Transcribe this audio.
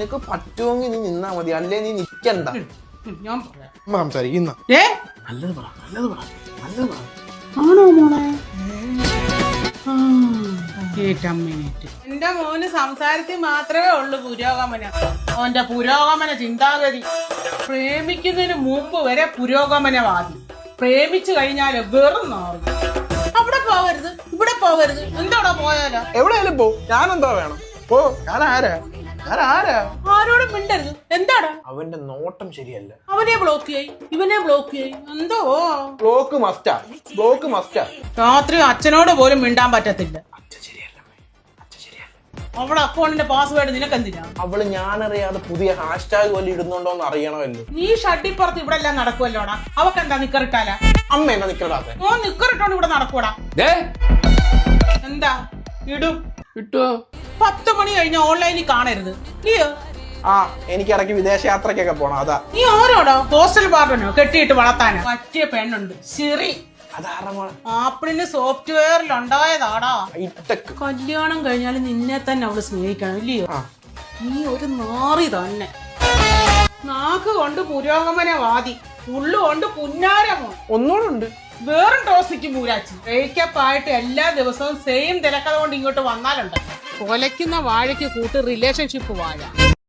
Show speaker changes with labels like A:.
A: നിനക്ക് പറ്റുമെങ്കിൽ നീ നിന്നാ മതി, അല്ലേ നീ നിക്കണ്ട.
B: ഞാൻ പറയാം.
A: സംസാരിക്കുന്ന
B: നല്ലത് പറ, നല്ലത് പറ, നല്ലത് പറ. ആണോ മോളെ? എന്റെ മോന് സംസാരത്തിൽ മാത്രമേ ഉള്ളൂ പുരോഗമനം. അവന്റെ പുരോഗമന ചിന്താഗതി പ്രേമിക്കുന്നതിന് മുമ്പ് വരെ പുരോഗമനവാദി, പ്രേമിച്ചു കഴിഞ്ഞാല് വെറും നാറും. അവിടെ പോവരുത്, ഇവിടെ പോവരുത്, എന്താടാ പോയാലോ?
A: എവിടെയാലും പോ, ഞാനെന്തോ വേണം പോ. ഞാൻ ആരാ?
B: ആരോടും മിണ്ടരുത്. എന്താടാ?
A: അവന്റെ നോട്ടം ശരിയല്ല.
B: അവനെ ബ്ലോക്ക് ചെയ്യ്, ഇവനെ ബ്ലോക്ക് ചെയ്യ്. എന്തോ
A: ബ്ലോക്ക് മസ്റ്റാ.
B: രാത്രി അച്ഛനോട് പോലും മിണ്ടാൻ പറ്റത്തില്ല. അവളുടെ അക്കൗണ്ടിന്റെ പാസ്വേഡ് നിനക്കെന്തിനാ?
A: അവള് ഞാനറിയാതെ പുതിയ ഹാഷ്ടാഗ് വല്ല ഇടുന്നുണ്ടോന്ന് അറിയണമല്ലോ.
B: നീ ഷട്ടിപ്പുറത്ത് ഇവിടെ എല്ലാം നടക്കുമല്ലോടാ. അവക്കെന്താ നിക്കറിട്ടാലാ?
A: അമ്മ എന്നാ നിക്കറാത്തെ?
B: ഓ നിക്കറിട്ടോണ്ട് ഇവിടെ നടക്കൂടാ. എന്താ ഇടും?
A: കിട്ടുവോ?
B: 10 മണി കഴിഞ്ഞ ഓൺലൈനിൽ കാണരുത്. നീയോ?
A: എനിക്ക് ഇടയ്ക്ക് വിദേശയാത്രക്കൊക്കെ പോണം, അതാ.
B: നീ ആരോടോ? ഹോസ്റ്റൽ പാർട്ടനോ കെട്ടിയിട്ട് വളർത്താനോ? പറ്റിയ പെണ്ണുണ്ട് ശരി. ആപ്പിളിന് സോഫ്റ്റ്വെയറിൽ ഉണ്ടായതാടാ. കല്യാണം കഴിഞ്ഞാലും നിന്നെ തന്നെ അവള് സ്നേഹിക്കണം, ഇല്ലയോ? നീ ഒരു നാറി തന്നെ. നാക്ക് കൊണ്ട് പുരോഗമനവാദി, ഉള്ളുകൊണ്ട് പുന്നാരമോ.
A: ഒന്നുകൂടെ
B: വേറും ടോസിക്ക് മൂരാച്ചി. ബ്രേക്കപ്പ് ആയിട്ട് എല്ലാ ദിവസവും സെയിം തിരക്കഥ കൊണ്ട് ഇങ്ങോട്ട് വന്നാലുണ്ട്. കൊലയ്ക്കുന്ന വാഴയ്ക്ക് കൂട്ട് റിലേഷൻഷിപ്പ് വാഴ.